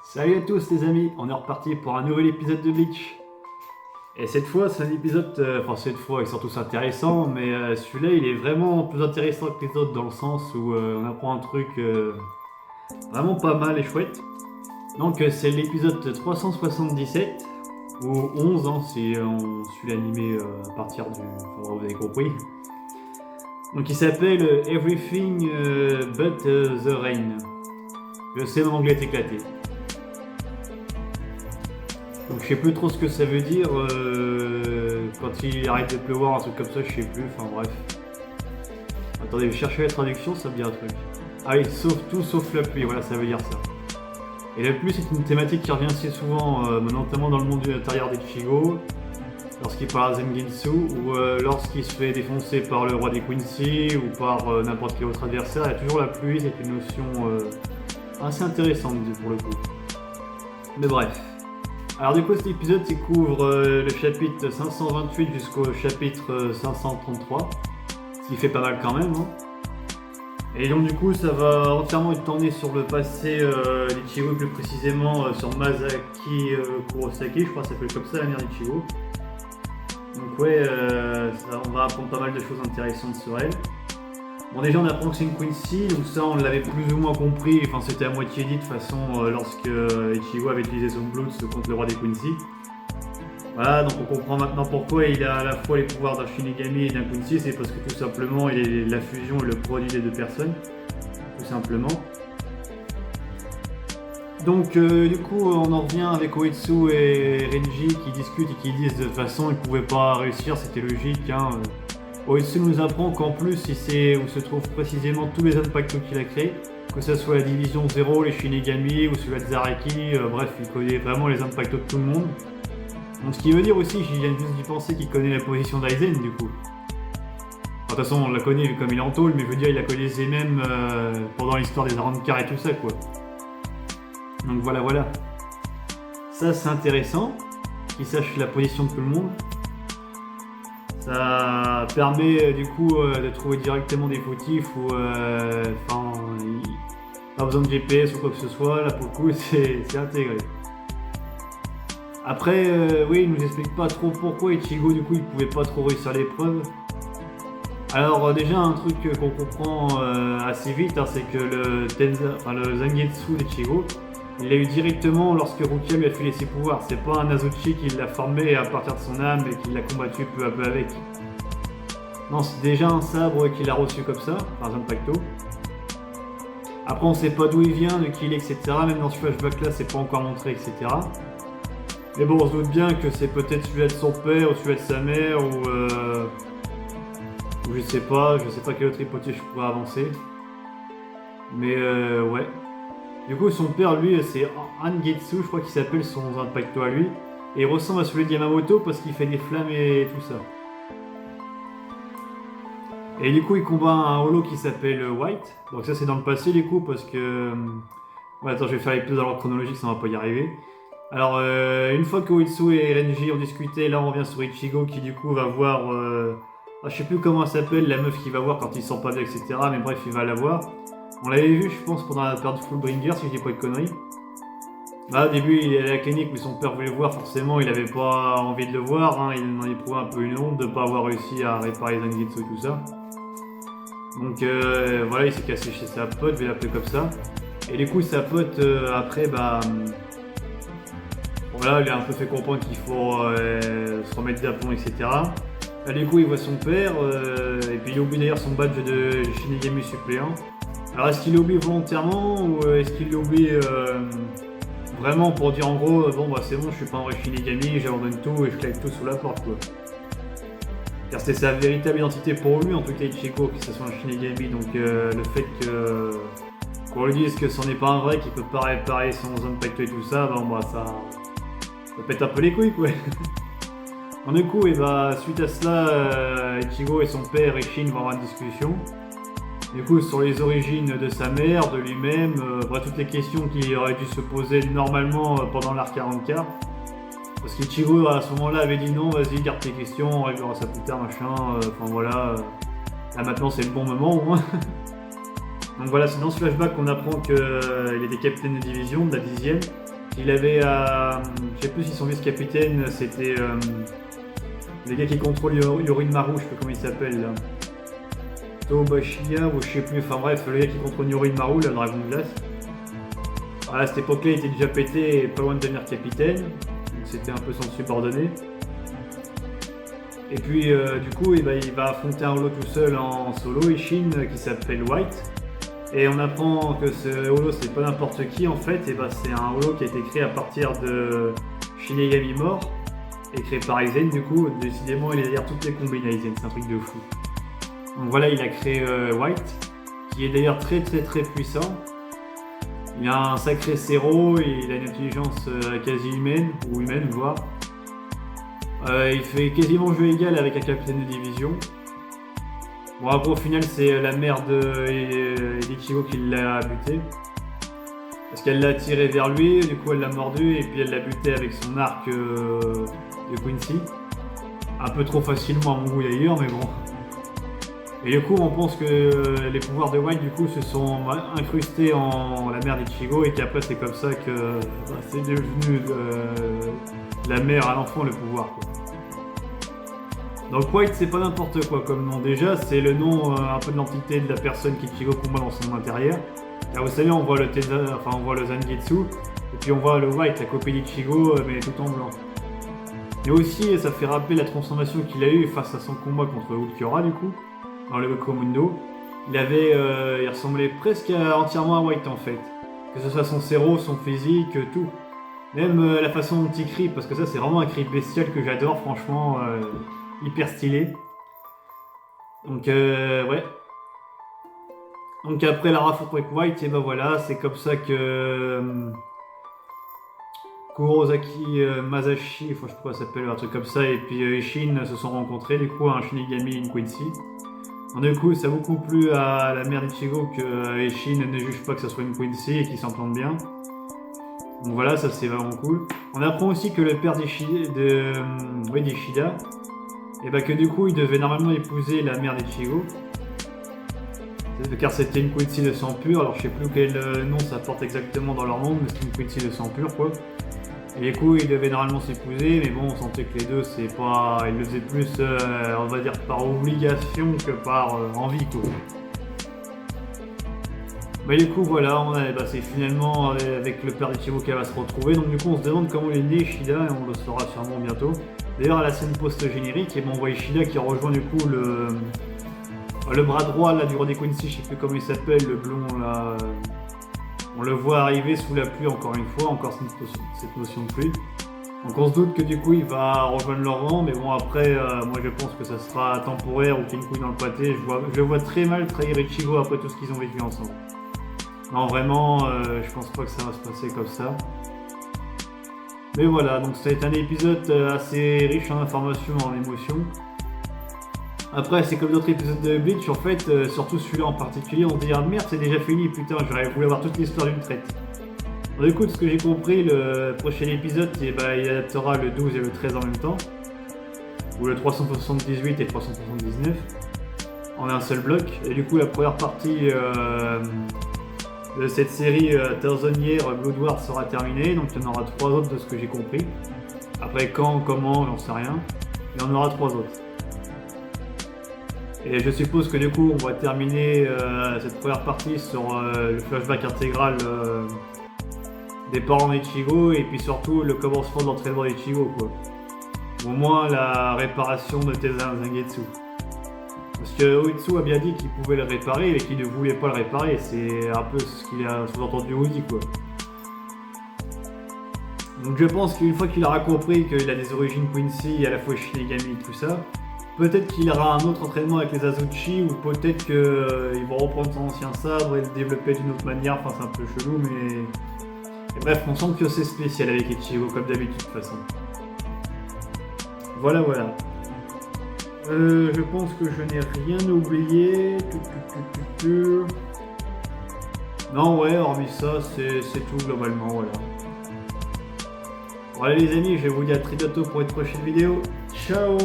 Salut à tous les amis, on est reparti pour un nouvel épisode de Bleach. Et cette fois c'est un épisode, cette fois ils sont tous intéressants, mais celui-là il est vraiment plus intéressant que les autres dans le sens où on apprend un truc vraiment pas mal et chouette. Donc c'est l'épisode 377, ou 11 hein, si on suit l'animé à partir du... Enfin vous avez compris. Donc il s'appelle Everything But the Rain. Je sais mon anglais est éclaté. Donc je sais plus trop ce que ça veut dire quand il arrête de pleuvoir, un truc comme ça, je sais plus, enfin bref. Attendez, je vais chercher la traduction, ça me dit un truc. Ah oui, sauf tout sauf la pluie, voilà, ça veut dire ça. Et la pluie c'est une thématique qui revient assez souvent, notamment dans le monde intérieur d'Ichigo, lorsqu'il parle à Zangetsu, ou lorsqu'il se fait défoncer par le roi des Quincy, ou par n'importe quel autre adversaire, il y a toujours la pluie, c'est une notion assez intéressante pour le coup. Mais bref. Alors du coup cet épisode il couvre le chapitre 528 jusqu'au chapitre 533, ce qui fait pas mal quand même. Hein. Et donc du coup ça va entièrement être tourné sur le passé d'Ichigo, plus précisément sur Masaki Kurosaki, je crois que ça s'appelle comme ça la mère d'Ichigo. Donc ouais, on va apprendre pas mal de choses intéressantes sur elle. Bon déjà on apprend que c'est une Quincy, donc ça on l'avait plus ou moins compris, enfin c'était à moitié dit de toute façon lorsque Ichigo avait utilisé son Blood contre le roi des Quincy. Voilà, donc on comprend maintenant pourquoi il a à la fois les pouvoirs d'un Shinigami et d'un Quincy, c'est parce que tout simplement il est la fusion et le produit des deux personnes, tout simplement. Donc du coup on en revient avec Oetsu et Renji qui discutent et qui disent de toute façon ils pouvaient pas réussir, c'était logique. Hein, Oetsu nous apprend qu'en plus, il sait où se trouvent précisément tous les Zanpakuto qu'il a créés, que ce soit la division 0, les Shinigami ou celui de Zaraki, bref, il connaît vraiment les Zanpakuto de tout le monde. Donc ce qui veut dire aussi, j'y viens juste d'y penser, qu'il connaît la position d'Aizen du coup. De toute façon, on la connaît comme il est en tôle, mais je veux dire, il la connaissait même pendant l'histoire des Arrancar et tout ça quoi. Donc voilà. Ça c'est intéressant, qu'il sache la position de tout le monde. Ça permet du coup de trouver directement des fautifs ou pas besoin de GPS ou quoi que ce soit, là pour le coup c'est intégré. Après oui, il nous explique pas trop pourquoi Ichigo du coup il pouvait pas trop réussir l'épreuve. Alors déjà un truc qu'on comprend assez vite, hein, c'est que le Zangetsu d'Ichigo, il l'a eu directement lorsque Rukia lui a filé ses pouvoirs. C'est pas un Azuchi qui l'a formé à partir de son âme et qui l'a combattu peu à peu avec. Non, c'est déjà un sabre qu'il a reçu comme ça, par Zanpakuto. Après on sait pas d'où il vient, de qui il est, etc. Même dans ce flashback là c'est pas encore montré, etc. Mais bon on se doute bien que c'est peut-être celui de son père ou celui de sa mère ou je sais pas quelle autre hypothèse je pourrais avancer. Mais ouais. Du coup, son père, lui, c'est Angetsu, je crois qu'il s'appelle son Zanpakuto à lui. Et il ressemble à celui de Yamamoto parce qu'il fait des flammes et tout ça. Et du coup, il combat un holo qui s'appelle White. Donc ça, c'est dans le passé, du coup, parce que... Ouais, attends, je vais faire les plus dans l'ordre chronologique, ça va pas y arriver. Alors, une fois que Oitsu et Renji ont discuté, là, on revient sur Ichigo qui, du coup, va voir... je sais plus comment elle s'appelle, la meuf qu'il va voir quand il sent pas bien, etc. Mais bref, il va la voir. On l'avait vu, je pense, pendant la période de Fullbringer, si je dis pas de conneries. Bah, au début, il est à la clinique où son père voulait le voir, forcément, il avait pas envie de le voir. Hein, il en éprouvait un peu une honte de pas avoir réussi à réparer Zangetsu et tout ça. Donc voilà, il s'est cassé chez sa pote, je vais l'appeler comme ça. Et du coup, sa pote, après, bah. Voilà, il a un peu fait comprendre qu'il faut se remettre d'aplomb, etc. Là, du coup, il voit son père, et puis il oublie d'ailleurs son badge de Shinigami suppléant. Alors est-ce qu'il l'oublie volontairement ou est-ce qu'il l'oublie vraiment pour dire en gros bon bah c'est bon, je suis pas un vrai Shinigami, j'abandonne tout et je claque tout sous la porte quoi. Car c'était sa véritable identité pour lui en tout cas Ichigo, que ce soit un Shinigami, donc le fait qu'on lui dise que c'en est pas un vrai, qu'il peut pas réparer son Zanpakuto et tout ça, bon bah ça pète un peu les couilles quoi. Donc du coup et bah suite à cela Ichigo et son père et Shin vont avoir une discussion. Du coup, sur les origines de sa mère, de lui-même, bref, toutes les questions qui auraient dû se poser normalement pendant l'arc 44. Parce qu'Ichigo, à ce moment-là, avait dit non, vas-y, garde tes questions, on réglera ça plus tard, machin. Enfin voilà, là maintenant c'est le bon moment au moins. Donc voilà, c'est dans ce flashback qu'on apprend qu'il était capitaine de division de la 10e. il avait je sais plus si son vice-capitaine c'était le gars qui contrôle Yorimaru, je sais plus comment il s'appelle là. Tobashia ou je sais plus, enfin bref, le gars qui contrôle Yorimaru, là, le dragon de glace. À cette époque-là, il était déjà pété et pas loin de devenir capitaine, donc c'était un peu son subordonné. Et puis du coup, il va affronter un holo tout seul en solo, Ishin, qui s'appelle White. Et on apprend que ce holo, c'est pas n'importe qui en fait, et c'est un holo qui a été créé à partir de Shinigami mort, et créé par Aizen du coup. Décidément, il est derrière toutes les combines Aizen, c'est un truc de fou. Donc voilà, il a créé White, qui est d'ailleurs très puissant. Il a un sacré cerveau, il a une intelligence quasi humaine, ou humaine voire. Il fait quasiment jeu égal avec un capitaine de division. Bon après au final c'est la mère d'Ichigo qui l'a buté. Parce qu'elle l'a tiré vers lui, du coup elle l'a mordu et puis elle l'a buté avec son arc de Quincy. Un peu trop facilement à mon goût d'ailleurs, mais bon. Et du coup on pense que les pouvoirs de White du coup se sont incrustés en la mère d'Ichigo et qu'après c'est comme ça que c'est devenu la mère à l'enfant le pouvoir quoi. Donc White c'est pas n'importe quoi comme nom déjà, c'est le nom un peu de l'entité de la personne qu'Ichigo combat dans son intérieur. Car vous savez on voit on voit le Zangetsu, et puis on voit le White, la copie d'Ichigo mais tout en blanc. Et aussi ça fait rappeler la transformation qu'il a eue face à son combat contre Ulquiorra du coup, dans le Komundo. Il ressemblait presque entièrement à White en fait. Que ce soit son cerveau, son physique, tout. Même la façon dont il crie, parce que ça c'est vraiment un cri bestial que j'adore franchement. Hyper stylé. Donc ouais. Donc après la rencontre avec White, et ben voilà, c'est comme ça que Kurosaki Masashi, je crois que ça s'appelle un truc comme ça, et puis Ishin se sont rencontrés, du coup un Shinigami et une Quincy. Donc du coup ça a beaucoup plu à la mère d'Ichigo que Ishin ne juge pas que ça soit une Quincy et qu'ils s'entendent bien. Donc voilà, ça c'est vraiment cool. On apprend aussi que le père d'Ishida, et que du coup il devait normalement épouser la mère d'Ichigo, car c'était une Quincy de sang pur. Alors je sais plus quel nom ça porte exactement dans leur monde, mais c'est une Quincy de sang pur quoi. Et du coup ils devaient normalement s'épouser, mais bon on sentait que les deux c'est pas, ils le faisaient plus on va dire par obligation que par envie quoi. Mais du coup voilà, c'est finalement avec le père d'Ichigo qu'elle va se retrouver, donc du coup on se demande comment il est né Ishida et on le saura sûrement bientôt. D'ailleurs à la scène post-générique, on voit Ishida qui rejoint du coup le bras droit là, du roi des Quincy, je sais plus comment il s'appelle, le blond là. On le voit arriver sous la pluie encore une fois, encore cette notion de pluie. Donc on se doute que du coup il va rejoindre leur rang, mais bon après moi je pense que ça sera temporaire ou qu'il y a une couille dans le pâté. Je vois très mal trahir Ichigo après tout ce qu'ils ont vécu ensemble. Non vraiment, je pense pas que ça va se passer comme ça. Mais voilà, donc ça a été un épisode assez riche en informations, en émotions. Après, c'est comme d'autres épisodes de Bleach, en fait, surtout celui-là en particulier, on se dit ah merde, c'est déjà fini, putain, j'aurais voulu avoir toute l'histoire d'une traite. Donc écoute, ce que j'ai compris, le prochain épisode, il adaptera le 12 et le 13 en même temps. Ou le 378 et 379 en un seul bloc. Et du coup, la première partie de cette série Thousand Year Blood War sera terminée, donc il y en aura 3 autres de ce que j'ai compris. Après quand, comment, j'en sais rien. Il y en aura 3 autres. Et je suppose que du coup on va terminer cette première partie sur le flashback intégral des parents d'Ichigo et puis surtout le commencement de l'entraînement d'Ichigo quoi. Au moins la réparation de Zangetsu. Parce que Oitsu a bien dit qu'il pouvait le réparer et qu'il ne voulait pas le réparer, c'est un peu ce qu'il a sous-entendu Oudi quoi. Donc je pense qu'une fois qu'il aura compris qu'il a des origines Quincy, à la fois Shinigami et tout ça, peut-être qu'il aura un autre entraînement avec les Azuchi ou peut-être qu'ils vont reprendre son ancien sabre et le développer d'une autre manière, enfin c'est un peu chelou mais... Et bref, on sent que c'est spécial avec Ichigo comme d'habitude de toute façon. Voilà. Je pense que je n'ai rien oublié. Non, ouais, hormis ça, c'est tout globalement, voilà. Bon, allez les amis, je vous dis à très bientôt pour une prochaine vidéo. Ciao!